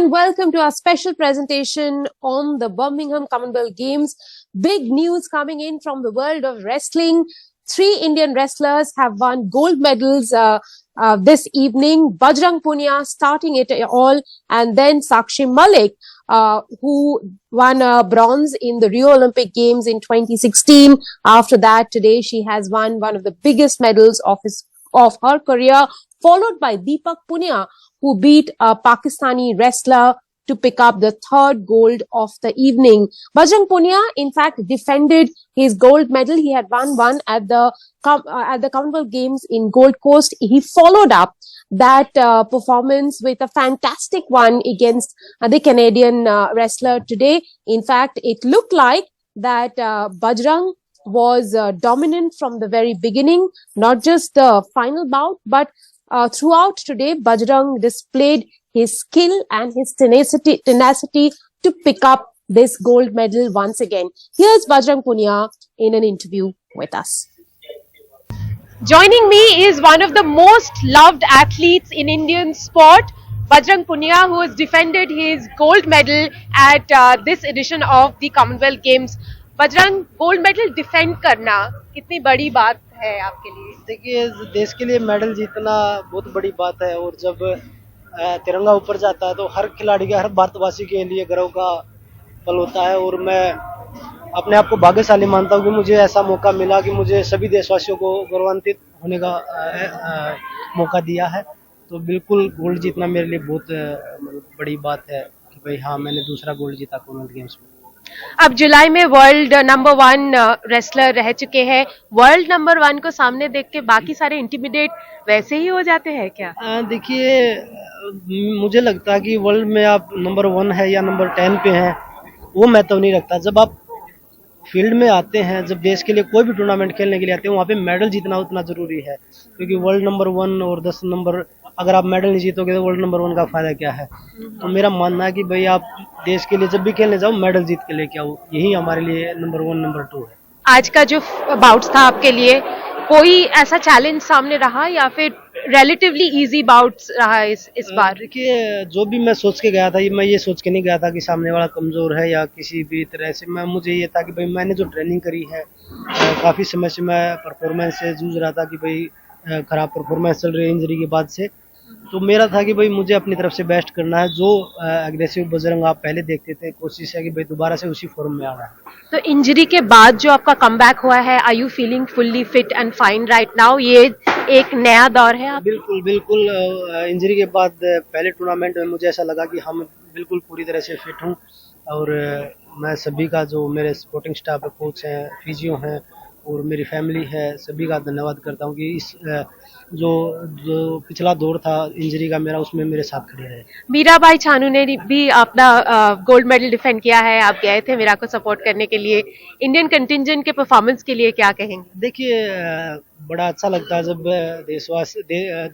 and welcome to our special presentation on the Birmingham Commonwealth Games. Big news coming in from the world of wrestling. 3 Indian wrestlers have won gold medals this evening. Bajrang Punia starting it all, and then Sakshi Malik, who won bronze in the Rio Olympic Games in 2016. After that, today she has won one of the biggest medals of her career, followed by Deepak Punia, who beat a Pakistani wrestler to pick up the 3rd gold of the evening. Bajrang Punia, in fact, defended his gold medal. He had won one at the Commonwealth Games in Gold Coast. He followed up that performance with a fantastic one against the Canadian wrestler today. In fact, it looked like that Bajrang was dominant from the very beginning, not just the final bout, but throughout today, Bajrang displayed his skill and his tenacity to pick up this gold medal once again. Here's Bajrang Punia in an interview with us. Joining me is one of the most loved athletes in Indian sport, Bajrang Punia, who has defended his gold medal at this edition of the Commonwealth Games. Bajrang, gold medal defend करना कितनी बड़ी बात है आपके लिए? देखिए, देश के लिए मेडल जीतना बहुत बड़ी बात है, और जब तिरंगा ऊपर जाता है तो हर खिलाड़ी का, हर भारतवासी के लिए गर्व का पल होता है। और मैं अपने आप को भाग्यशाली मानता हूँ कि मुझे ऐसा मौका मिला कि मुझे सभी देशवासियों को गौरवान्वित होने का मौका दिया है। तो बिल्कुल गोल्ड जीतना मेरे लिए बहुत बड़ी बात है कि भाई हाँ, मैंने दूसरा गोल्ड जीता कॉमनवेल्थ गेम्स में। अब जुलाई में वर्ल्ड नंबर 1 रेसलर रह चुके हैं। वर्ल्ड नंबर 1 को सामने देख के बाकी सारे इंटिमिडेट वैसे ही हो जाते हैं क्या? देखिए, मुझे लगता है कि वर्ल्ड में आप नंबर 1 है या नंबर 10 पे हैं, वो महत्व नहीं रखता। जब आप फील्ड में आते हैं, जब देश के लिए कोई भी टूर्नामेंट खेलने के लिए आते हैं, वहाँ पे मेडल जीतना उतना जरूरी है। क्योंकि वर्ल्ड नंबर 1 और 10 नंबर, अगर आप मेडल नहीं जीतोगे तो वर्ल्ड नंबर 1 का फायदा क्या है? तो मेरा मानना है कि भाई आप देश के लिए जब भी खेलने जाओ, मेडल जीत के लेके आओ। यही हमारे लिए नंबर 1 नंबर 2 है। आज का जो बाउट्स था आपके लिए, कोई ऐसा चैलेंज सामने रहा या फिर रिलेटिवली इजी बाउट्स रहा इस बार? देखिए, जो भी मैं सोच के गया था, मैं ये सोच के नहीं गया था कि सामने वाला कमजोर है या किसी भी तरह से। मुझे ये था कि भाई मैंने जो ट्रेनिंग करी है, काफी समय से मैं परफॉर्मेंस से जूझ रहा था कि भाई खराब परफॉर्मेंस चल रही है इंजरी के बाद से। तो मेरा था कि भाई मुझे अपनी तरफ से बेस्ट करना है। जो एग्रेसिव बजरंग आप पहले देखते थे, कोशिश है कि भाई दोबारा से उसी फॉर्म में आना है। तो इंजरी के बाद जो आपका कमबैक हुआ है, are you feeling fully fit and fine right now? ये एक नया दौर है आप? बिल्कुल बिल्कुल। इंजरी के बाद पहले टूर्नामेंट में मुझे ऐसा लगा कि हम बिल्कुल पूरी तरह से फिट हूँ। और मैं सभी का, जो मेरे सपोर्टिंग स्टाफ है, कोच हैं, फिजियो हैं और मेरी फैमिली है, सभी का धन्यवाद करता हूँ कि इस जो पिछला दौर था इंजरी का मेरा, उसमें मेरे साथ खड़े रहे। मीराबाई चानू ने भी अपना गोल्ड मेडल डिफेंड किया है। आप गए थे मीरा को सपोर्ट करने के लिए। इंडियन कंटिंजेंट के परफॉर्मेंस के लिए क्या कहेंगे? देखिए, बड़ा अच्छा लगता है जब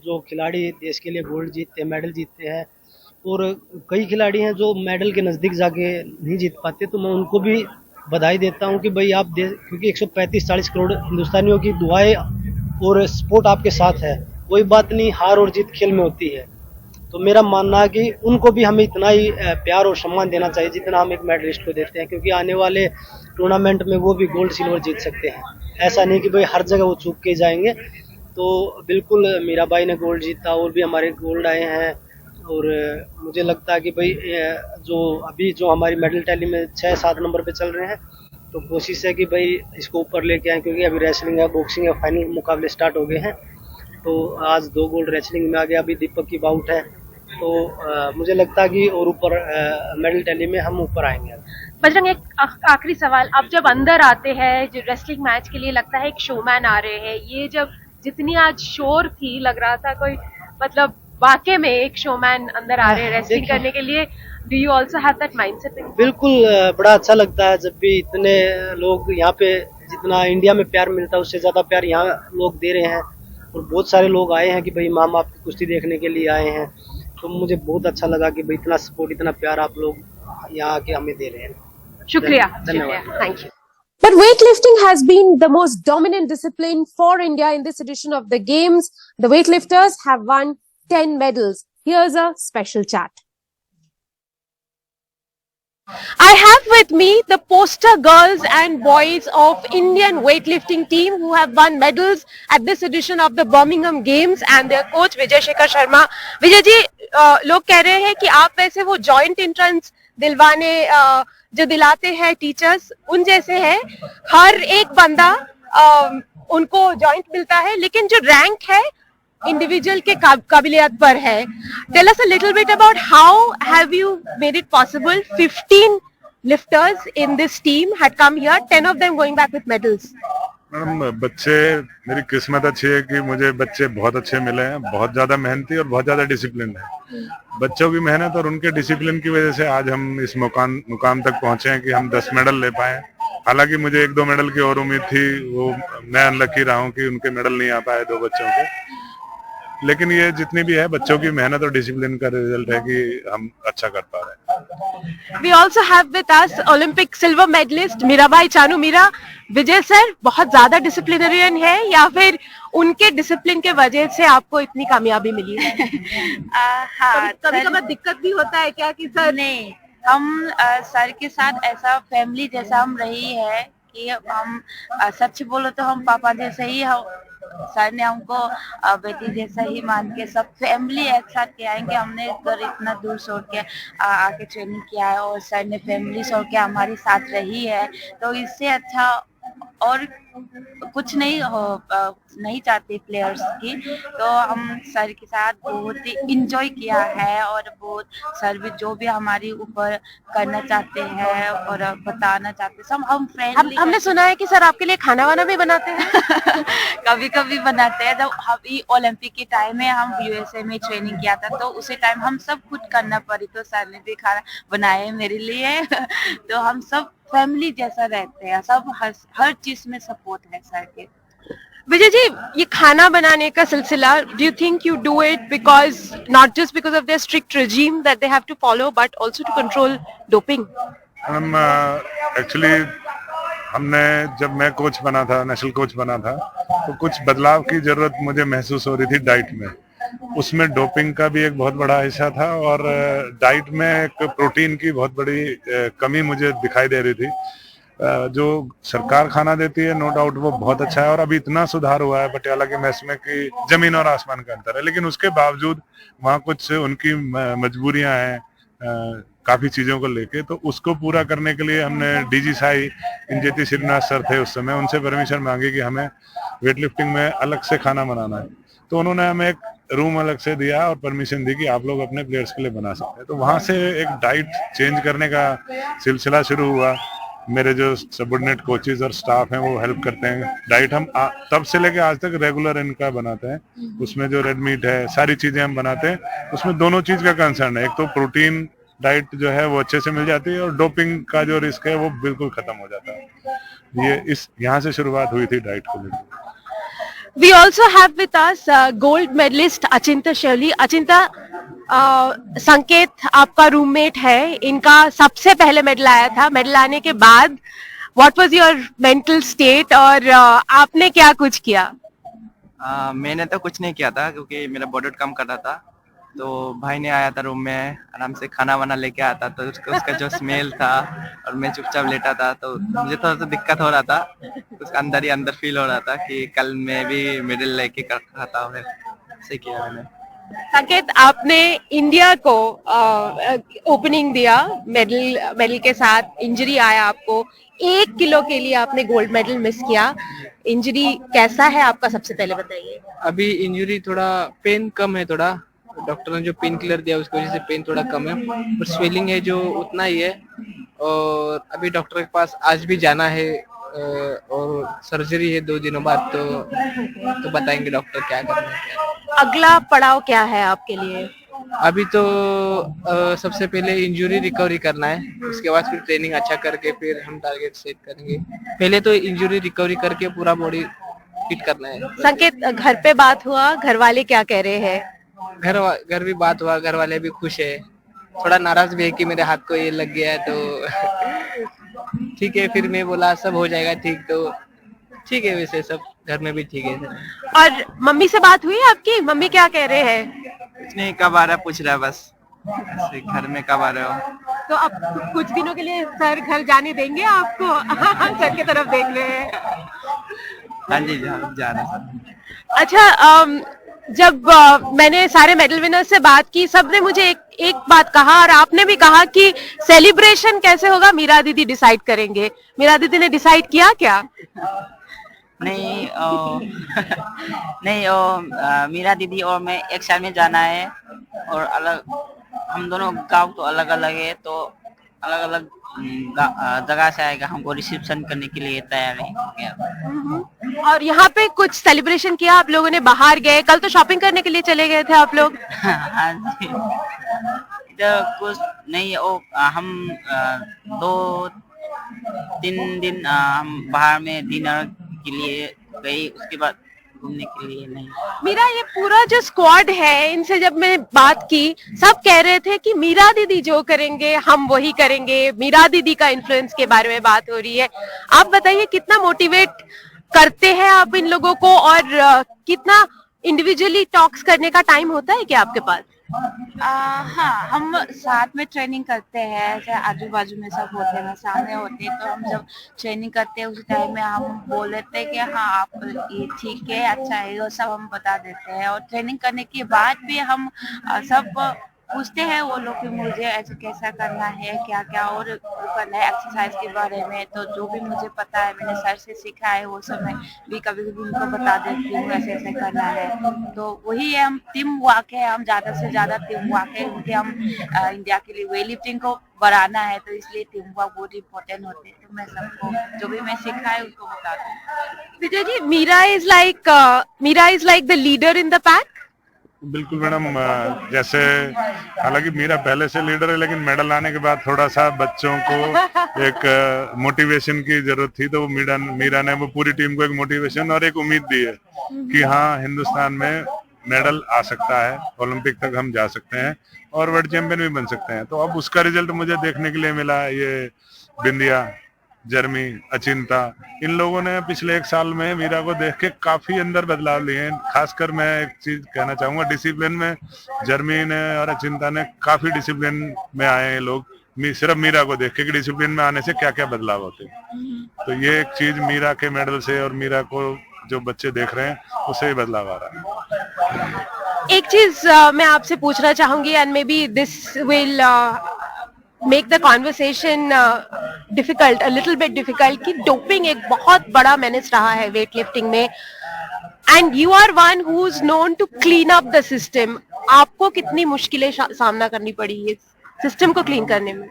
जो खिलाड़ी देश के लिए गोल्ड जीतते हैं, मेडल जीतते हैं। और कई खिलाड़ी हैं जो मेडल के नज़दीक जाके नहीं जीत पाते, तो मैं उनको भी बधाई देता हूं कि भाई आप क्योंकि 135-40 करोड़ हिंदुस्तानियों की दुआएं और सपोर्ट आपके साथ है। कोई बात नहीं, हार और जीत खेल में होती है। तो मेरा मानना है कि उनको भी हमें इतना ही प्यार और सम्मान देना चाहिए जितना हम एक मेडलिस्ट को देते हैं, क्योंकि आने वाले टूर्नामेंट में वो भी गोल्ड सिल्वर जीत सकते हैं। ऐसा नहीं कि भाई हर जगह वो चूक के जाएंगे। तो बिल्कुल मीराबाई ने गोल्ड जीता, और भी हमारे गोल्ड आए हैं। और मुझे लगता है कि भाई जो हमारी मेडल टैली में 6-7 नंबर पे चल रहे हैं, तो कोशिश है कि भाई इसको ऊपर लेके आए। क्योंकि अभी रेसलिंग है, बॉक्सिंग है, फाइनल मुकाबले स्टार्ट हो गए हैं। तो आज 2 गोल्ड रेसलिंग में आ गया, अभी दीपक की बाउट है। तो मुझे लगता है कि और ऊपर मेडल टैली में हम ऊपर आएंगे। बजरंग, एक आखिरी सवाल, आप जब अंदर आते हैं जो रेसलिंग मैच के लिए, लगता है एक शोमैन आ रहे हैं। ये जब जितनी आज शोर थी, लग रहा था कोई मतलब वाकई में एक शोमैन अंदर आ रहे हैं रेसलिंग करने के लिए। Do you also have that mindset? बिल्कुल, बड़ा अच्छा लगता है जब भी इतने लोग यहाँ पे, जितना इंडिया में प्यार मिलता है उससे ज्यादा प्यार यहाँ लोग दे रहे हैं। और बहुत सारे लोग आए हैं कि भाई मामा आपकी कुश्ती देखने के लिए आए हैं। तो मुझे बहुत अच्छा लगा कि भाई इतना सपोर्ट, इतना प्यार आप लोग यहाँ आके हमें दे रहे हैं। शुक्रिया, धन्यवाद, thank you. But weightlifting has been the most dominant discipline for India in this edition of the Games. The weightlifters have won 10 medals. Here's a special chat. I have with me the poster girls and boys of Indian weightlifting team who have won medals at this edition of the Birmingham Games and their coach Vijay Shekhar Sharma. Vijay ji, लोग कह रहे हैं कि आप वैसे वो joint entrance दिलवाने जो दिलाते हैं टीचर्स उन जैसे हैं. हर एक बंदा उनको जॉइंट मिलता है, लेकिन जो रैंक है इंडिविजुअल के काबिलियत पर है. Tell us a little bit about how have you made it possible? 15 lifters in this team had come here, 10 of them going back with medals. Madam, बच्चे, मेरी किस्मत अच्छी है कि मुझे बच्चे बहुत अच्छे मिले हैं, बहुत ज्यादा मेहनती और बहुत ज्यादा डिसिप्लिन है. बच्चों की मेहनत और उनके डिसिप्लिन की वजह से आज हम इस मुकाम तक पहुंचे हैं कि हम 10 मेडल ले पाए. हालांकि मुझे 1-2 मेडल की और उम्मीद थी, वो मैं अनलकी रहा हूं कि उनके मेडल नहीं आ पाए 2 बच्चों के. लेकिन ये जितनी भी है बच्चों की मेहनत और डिसिप्लिन का रिजल्ट है कि हम अच्छा कर पा रहे हैं. We also have with us Olympic silver medalist Mirabai Chanu. Mira, Vijay sir बहुत ज्यादा डिसिप्लिनरियन है या फिर उनके डिसिप्लिन के वजह से आपको इतनी कामयाबी मिली है? हाँ, कभी कभी दिक्कत भी होता है क्या कि सर नहीं, हम सर के साथ ऐसा फैमिली जैसा हम रही है कि हम सच बोलो तो हम पापा जैसे ही हम, सर ने हमको बेटी जैसा ही मान के सब फैमिली एक साथ के आएंगे. हमने घर इतना दूर छोड़ के आके ट्रेनिंग किया है और सर ने फैमिली छोड़ के हमारे साथ रही है, तो इससे अच्छा और कुछ नहीं नहीं चाहते प्लेयर्स की. तो हम सर के साथ बहुत ही इंजॉय किया है और बहुत सर भी जो भी हमारे ऊपर करना चाहते हैं और बताना चाहते हैं सब हम फ्रेंडली. हमने सुना है कि सर आपके लिए खाना वाना भी बनाते हैं. कभी कभी बनाते हैं. जब अभी ओलंपिक के टाइम में हम यूएसए में ट्रेनिंग किया था तो उसी टाइम हम सब कुछ करना पड़ी, तो सर ने भी खाना बनाया मेरे लिए. तो हम सब फैमिली जैसा रहते हैं, सब हर चीज में सपोर्ट है सर के. विजय जी, ये खाना बनाने का सिलसिला, do you think you do it because not just because of their strict regime that they have to follow but also to control doping? हम एक्चुअली हमने, जब मैं कोच बना था, नेशनल कोच बना था, तो कुछ बदलाव की जरूरत मुझे महसूस हो रही थी डाइट में. उसमें डोपिंग का भी एक बहुत बड़ा हिस्सा था और डाइट में एक प्रोटीन की बहुत बड़ी कमी मुझे दिखाई दे रही थी. जो सरकार खाना देती है, नो डाउट वो बहुत अच्छा है और अभी इतना सुधार हुआ है पटियाला के मैस में कि जमीन और आसमान का अंतर है. लेकिन उसके बावजूद वहाँ कुछ उनकी मजबूरियां हैं काफी चीजों को लेके. तो उसको पूरा करने के लिए हमने डीजी साई इंजेती श्रीनिवास सर थे उस समय, उनसे परमिशन मांगी कि हमें वेट लिफ्टिंग में अलग से खाना बनाना है. तो उन्होंने हमें एक रूम अलग से दिया और परमिशन दी कि आप लोग अपने प्लेयर्स के लिए बना सकते हैं. तो वहां से एक डाइट चेंज करने का सिलसिला शुरू हुआ. मेरे जो सबऑर्डिनेट कोचेज और स्टाफ हैं वो हेल्प करते हैं. डाइट हम तब से लेके आज तक रेगुलर इनका बनाते हैं. उसमें जो रेड मीट है, सारी चीजें हम बनाते हैं. उसमें दोनों चीज का कंसर्न है, एक तो प्रोटीन डाइट जो है वो अच्छे से मिल जाती है और डोपिंग का जो रिस्क है वो बिल्कुल खत्म हो जाता है. ये यहाँ से शुरुआत हुई थी डाइट को लेकर. We also have with us gold medalist अचिंता शेवली. अचिंता, संकेत आपका रूममेट है, इनका सबसे पहले मेडल आया था. मेडल आने के बाद what was your mental state और आपने क्या कुछ किया? मैंने तो कुछ नहीं किया था क्योंकि मेरा बॉडी वेट कम कर रहा था. तो भाई ने आया था रूम में, आराम से खाना वाना लेके आया था. तो उसका जो स्मेल था और मैं चुपचाप लेटा था, तो मुझे थोड़ा सा दिक्कत हो रहा था. उसका अंदर ही अंदर फील हो रहा था कि कल मैं भी मेडल लेके खाता हूँ. ऐसे किया मैंने. संकेत, आपने इंडिया को ओपनिंग दिया मेडल के साथ. इंजरी आया आपको, 1 किलो के लिए आपने गोल्ड मेडल मिस किया. इंजरी कैसा है आपका, सबसे पहले बताइए. अभी इंजरी थोड़ा पेन कम है. थोड़ा डॉक्टर ने जो पेन किलर दिया उसकी वजह से पेन थोड़ा कम है, पर स्वेलिंग है जो उतना ही है. और अभी डॉक्टर के पास आज भी जाना है और सर्जरी है 2 दिनों बाद. तो बताएंगे डॉक्टर क्या करना है. अगला पड़ाव क्या है आपके लिए? अभी तो सबसे पहले इंजरी रिकवरी करना है, उसके बाद फिर ट्रेनिंग अच्छा करके फिर हम टारगेट सेट करेंगे. पहले तो इंजरी रिकवरी करके पूरा बॉडी फिट करना है. संकेत, घर पे बात हुआ, घर वाले क्या कह रहे हैं? घर भी बात हुआ, घर वाले भी खुश है. थोड़ा नाराज भी है कि मेरे हाथ को ये लग गया है, तो ठीक है. फिर मैं बोला सब हो जाएगा ठीक. तो ठीक है, वैसे सब घर में भी ठीक है. और मम्मी से बात हुई आपकी? मम्मी क्या कह रहे हैं? कुछ नहीं, कब आ रहा पूछ रहा है बस. ऐसे घर में कब आ रहे हो? तो अब कुछ दिनों के लिए सर घर जाने देंगे आपको? सर की तरफ देख रहे हैं। हाँ जी, जा रहे सर। अच्छा, जब मैंने सारे मेडल विनर्स से बात की, सबने मुझे एक बात कहा और आपने भी कहा कि सेलिब्रेशन कैसे होगा मीरा दीदी डिसाइड करेंगे। मीरा दीदी ने डिसाइड किया क्या? नहीं नहीं, मीरा दीदी और मैं एक साथ में जाना है और अलग, हम दोनों गांव तो अलग अलग है, तो अलग अलग जगह से आएगा, हमको रिसेप्शन करने के लिए तैयारी हो गया। और यहाँ पे कुछ सेलिब्रेशन किया आप लोगों ने? बाहर गए? कल तो शॉपिंग करने के लिए चले गए थे आप लोग। हाँ जी, इधर कुछ नहीं, हम 2-3 दिन हम बाहर में डिनर के लिए गए, उसके बाद घूमने के लिए नहीं। मीरा, ये पूरा जो स्क्वाड है, इनसे जब मैं बात की, सब कह रहे थे कि मीरा दीदी जो करेंगे हम वही करेंगे, मीरा दीदी का इन्फ्लुएंस के बारे में बात हो रही है। आप बताइए कितना मोटिवेट करते हैं आप इन लोगों को, और कितना इंडिविजुअली टॉक्स करने का टाइम होता है क्या आपके पास? हाँ, हम साथ में ट्रेनिंग करते हैं, ऐसे आजू बाजू में सब होते हैं, सामने होते हैं, तो हम जब ट्रेनिंग करते हैं उस टाइम में हम बोल देते हैं कि हाँ आप ये ठीक है, अच्छा है, वो सब हम बता देते हैं। और ट्रेनिंग करने के बाद भी हम सब पूछते हैं वो लोग कि मुझे ऐसे कैसा करना है, क्या क्या और करना है एक्सरसाइज के बारे में। तो जो भी मुझे पता है, मैंने सर से सीखा है, वो सब मैं भी कभी कभी उनको बता देती हूँ ऐसे ऐसे करना है। तो वही है, हम टीम वर्क है, हम ज्यादा से ज्यादा टीम वर्क है, क्योंकि हम इंडिया के लिए वेट लिफ्टिंग को बढ़ाना है, तो इसलिए टीम वर्क बहुत इम्पोर्टेंट होते हैं। तो मैं सबको जो भी मैं सीखा है उसको बता दूँ। Vijay ji, Mira is like the leader in the pack. बिल्कुल मैडम, जैसे हालांकि मीरा पहले से लीडर है, लेकिन मेडल आने के बाद थोड़ा सा बच्चों को एक मोटिवेशन की जरूरत थी, तो मीरा ने वो पूरी टीम को एक मोटिवेशन और एक उम्मीद दी है कि हाँ, हिंदुस्तान में मेडल आ सकता है, ओलंपिक तक हम जा सकते हैं और वर्ल्ड चैंपियन भी बन सकते हैं। तो अब उसका रिजल्ट मुझे देखने के लिए मिला। ये बिंदिया, जर्मी, अचिंता, इन लोगों ने पिछले 1 साल में मीरा को देख के काफी अंदर बदलाव लिए हैं। खासकर मैं एक चीज कहना चाहूंगा, डिसिप्लिन में जर्मी ने और अचिंता ने काफी डिसिप्लिन में आए हैं लोग, सिर्फ मीरा को देख के कि डिसिप्लिन में आने से क्या क्या बदलाव होते हैं। तो ये एक चीज मीरा के मेडल से और मीरा को जो बच्चे देख रहे हैं उससे ही बदलाव आ रहा है। एक चीज मैं आपसे पूछना चाहूंगी, and may be this will make the conversation difficult, a little bit difficult, कि डोपिंग एक बहुत बड़ा menace रहा है वेट लिफ्टिंग में, and you are one who's known to clean up the system. आपको कितनी मुश्किलें सामना करनी पड़ी इस सिस्टम को क्लीन करने में?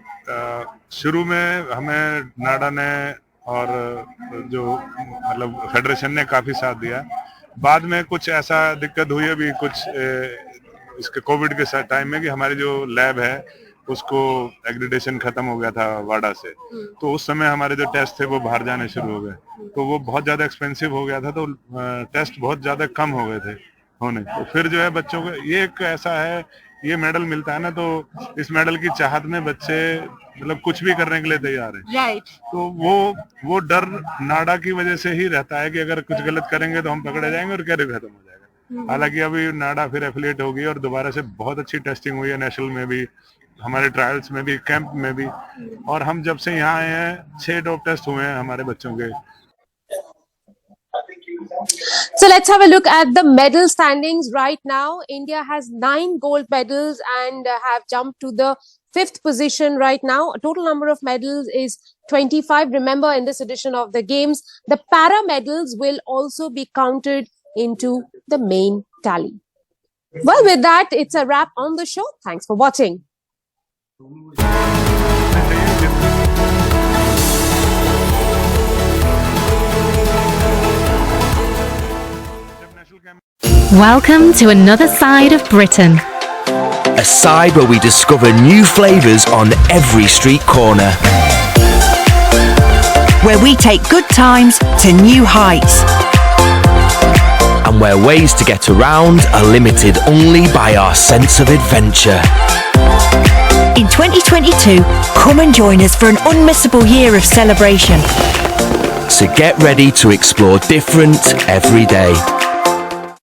शुरू में हमें नाडा ने और जो मतलब फेडरेशन ने काफी साथ दिया। बाद में कुछ ऐसा दिक्कत हुई अभी कुछ इसके कोविड के टाइम में कि हमारी जो लैब है उसको एग्रीडेशन खत्म हो गया था वाडा से, तो उस समय हमारे जो टेस्ट थे वो बाहर जाने शुरू हो गए, तो वो बहुत ज्यादा एक्सपेंसिव हो गया था, तो टेस्ट बहुत ज्यादा कम हो गए थे होने। तो फिर जो है बच्चों को ये एक ऐसा है, ये मेडल मिलता है ना, तो इस मेडल की चाहत में बच्चे मतलब कुछ भी करने के लिए तैयार है। राइट। तो वो डर नाडा की वजह से ही रहता है कि अगर कुछ गलत करेंगे तो हम पकड़े जाएंगे और कैरियर खत्म हो जाएगा। हालांकि अभी नाडा फिर एफिलिएट हो गई और दोबारा से बहुत अच्छी टेस्टिंग हुई है, नेशनल में भी, हमारे ट्रायल्स में भी, कैंप में भी, और हम जब से यहाँ आए हैं 6 डोप टेस्ट हुए हैं हमारे बच्चों के। So let's have a look at the medal standings right now. India has 9 gold medals and have jumped to the 5th position right now. A total number of medals is 25. Remember, in this edition of the games, the para medals will also be counted into the main tally. Well, with that, it's a wrap on the show. Thanks for watching. Welcome to another side of Britain. A side where we discover new flavours on every street corner. Where we take good times to new heights. And where ways to get around are limited only by our sense of adventure. In 2022, come and join us for an unmissable year of celebration. So get ready to explore different every day.